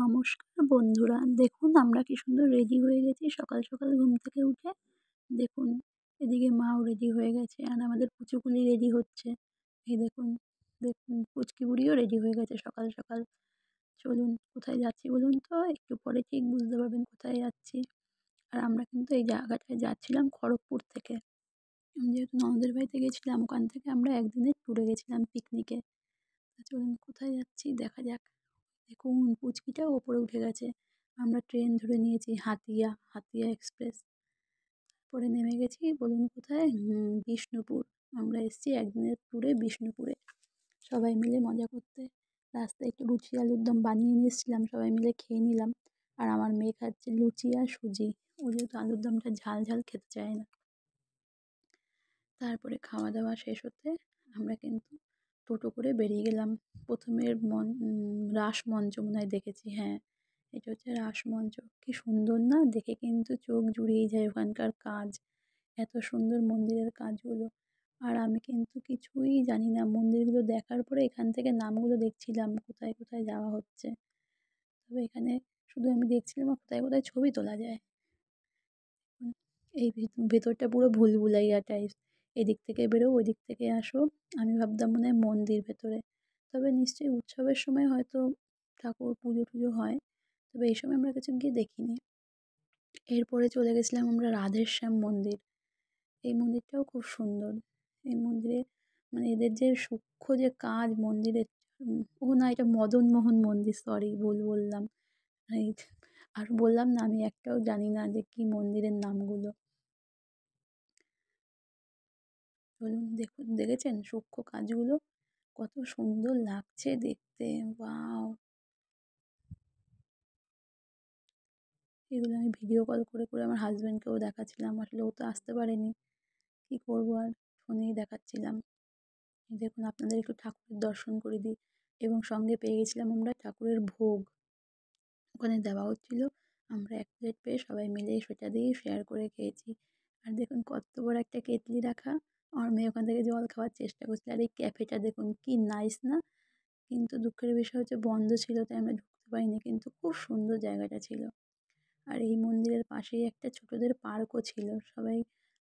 নমস্কার বন্ধুরা, দেখুন আমরা কি সুন্দর রেডি হয়ে গেছি সকাল সকাল ঘুম থেকে উঠে। দেখুন, এদিকে মাও রেডি হয়ে গেছে আর আমাদের পুচুকুলি রেডি হচ্ছে। এই দেখুন, দেখুন পুচকি বুড়িও রেডি হয়ে গেছে সকাল সকাল। চলুন কোথায় যাচ্ছি বলুন তো, একটু পরে ঠিক বুঝতে পারবেন কোথায় যাচ্ছি। আর আমরা কিন্তু এই জায়গাটায় যাচ্ছিলাম খড়গপুর থেকে। আমি যেহেতু ননদের বাড়িতে গেছিলাম, ওখান থেকে আমরা একদিনের ট্যুরে গেছিলাম পিকনিকে। চলুন কোথায় যাচ্ছি দেখা যাক। দেখুন পুচকিটাও ওপরে উঠে গেছে। আমরা ট্রেন ধরে নিয়েছি হাতিয়া, হাতিয়া এক্সপ্রেস। পরে নেমে গেছি বলুন কোথায়, বিষ্ণুপুর। আমরা এসেছি একদিনের ট্যুরে বিষ্ণুপুরে, সবাই মিলে মজা করতে। রাস্তায় একটু লুচি আলুর দম বানিয়ে নিয়ে এসেছিলাম, সবাই মিলে খেয়ে নিলাম। আর আমার মেয়ে খাচ্ছে লুচি আর সুজি, ও যেহেতু আলুর দমটা ঝাল ঝাল খেতে চায় না। তারপরে খাওয়া দাওয়া শেষ হতে আমরা কিন্তু টোটো করে বেরিয়ে গেলাম। প্রথমে রাসমঞ্চ মনে হয় দেখেছি, হ্যাঁ এটা হচ্ছে রাসমঞ্চ। কি সুন্দর না, দেখে কিন্তু চোখ জুড়িয়ে যায় ওখানকার কাজ, এত সুন্দর মন্দিরের কাজগুলো। আর আমি কিন্তু কিছুই জানি না, মন্দিরগুলো দেখার পরে এখান থেকে নামগুলো দেখছিলাম কোথায় কোথায় যাওয়া হচ্ছে। তবে এখানে শুধু আমি দেখছিলাম আর কোথায় কোথায় ছবি তোলা যায়। এই ভেতরটা পুরো ভুলভুলাইয়া টাইপ, এদিক থেকে বেরো ওই দিক থেকে আসো। আমি ভাবতাম মনে হয় মন্দির ভেতরে, তবে নিশ্চয়ই উৎসবের সময় হয়তো ঠাকুর পুজো টুজো হয়, তবে এই সময় আমরা কিছু গিয়ে দেখিনি। এরপরে চলে গেছিলাম আমরা রাধেশ্যাম মন্দির। এই মন্দিরটাও খুব সুন্দর। এই মন্দিরে মানে এদের যে সূক্ষ্ম যে কাজ মন্দিরের, ও না এটা মদনমোহন মন্দির, সরি ভুল বললাম। এই আর বললাম না আমি একটাও জানি না যে কী মন্দিরের নামগুলো। চলুন দেখুন, দেখেছেন সূক্ষ্ম কাজগুলো কত সুন্দর লাগছে দেখতে, ওয়াও। এগুলো আমি ভিডিও কল করে করে আমার হাজব্যান্ডকেও দেখাচ্ছিলাম, আসলে ও তো আসতে পারেনি, কী করবো আর, ফোনেই দেখাচ্ছিলাম। এই দেখুন আপনাদের একটু ঠাকুরের দর্শন করে দিই। এবং সঙ্গে পেয়ে গেছিলাম আমরা ঠাকুরের ভোগ, ওখানে দেওয়া হচ্ছিলো। আমরা এক প্লেট পেয়ে সবাই মিলে সেটা দিয়েই শেয়ার করে খেয়েছি। আর দেখুন কত বড় একটা কেটলি রাখা, আমার মেয়ে ওখান থেকে জল খাওয়ার চেষ্টা করছিল। আর এই ক্যাফেটা দেখুন কি নাইস না, কিন্তু দুঃখের বিষয় হচ্ছে বন্ধ ছিল তাই আমরা ঢুকতে পারিনি, কিন্তু খুব সুন্দর জায়গাটা ছিল। আর এই মন্দিরের পাশেই একটা ছোটদের পার্কও ছিল, সবাই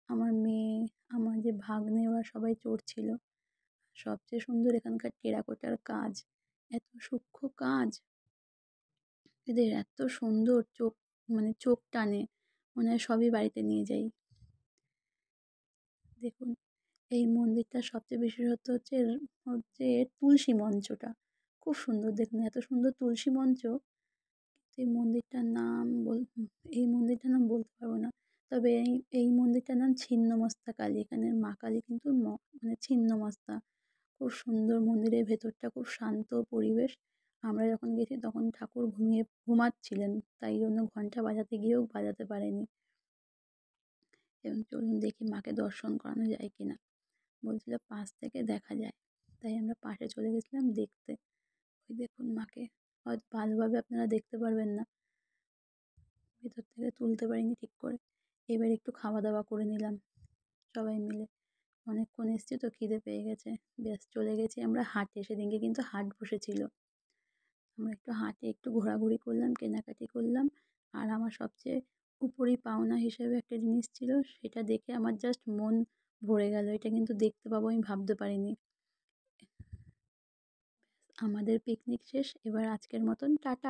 আমার মেয়ে, আমার যে ভাগ্নে, ওরা সবাই চড়ছিল। সবচেয়ে সুন্দর এখানকার টেরাকোটার কাজ, এত সূক্ষ্ম কাজ, এদের এত সুন্দর চোখ, মানে চোখ টানে, মনে হয় সবই বাড়িতে নিয়ে যাই। দেখুন এই মন্দিরটার সবচেয়ে বিশেষত্ব হচ্ছে হচ্ছে এর তুলসী মঞ্চটা, খুব সুন্দর। দেখুন এত সুন্দর তুলসী মঞ্চ। এই মন্দিরটার নাম এই মন্দিরটার নাম বলতে পারবো না, তবে এই মন্দিরটার নাম ছিন্নমস্তা কালী। এখানের মা কালী কিন্তু মানে ছিন্নমস্তা। খুব সুন্দর মন্দিরের ভেতরটা, খুব শান্ত পরিবেশ। আমরা যখন গেছি তখন ঠাকুর ঘুমাচ্ছিলেন, তাই জন্য ঘন্টা বাজাতে গিয়েও বাজাতে পারেনি। এবং চলুন দেখি মাকে দর্শন করানো যায় কি না, বলছিল পাশ থেকে দেখা যায়, তাই আমরা পাশে চলে গেছিলাম দেখতে। ওই দেখুন মাকে, হয়তো ভালোভাবে আপনারা দেখতে পারবেন না, ভেতর থেকে তুলতে পারিনি ঠিক করে। এবার একটু খাওয়া দাওয়া করে নিলাম সবাই মিলে, অনেকক্ষণ এসেছি তো খিদে পেয়ে গেছে। ব্যাস চলে গেছি আমরা হাটে, সেদিনকে কিন্তু হাট বসেছিল। আমরা একটু হাটে একটু ঘোরাঘুরি করলাম, কেনাকাটি করলাম। আর আমার সবচেয়ে উপরি পাওনা হিসেবে একটা জিনিস ছিল, সেটা দেখে আমার জাস্ট মন ভরে গেল। এটা কিন্তু দেখতে পাবো আমি ভাবতে পারিনি। আমাদের পিকনিক শেষ, এবার আজকের মতন টাটা।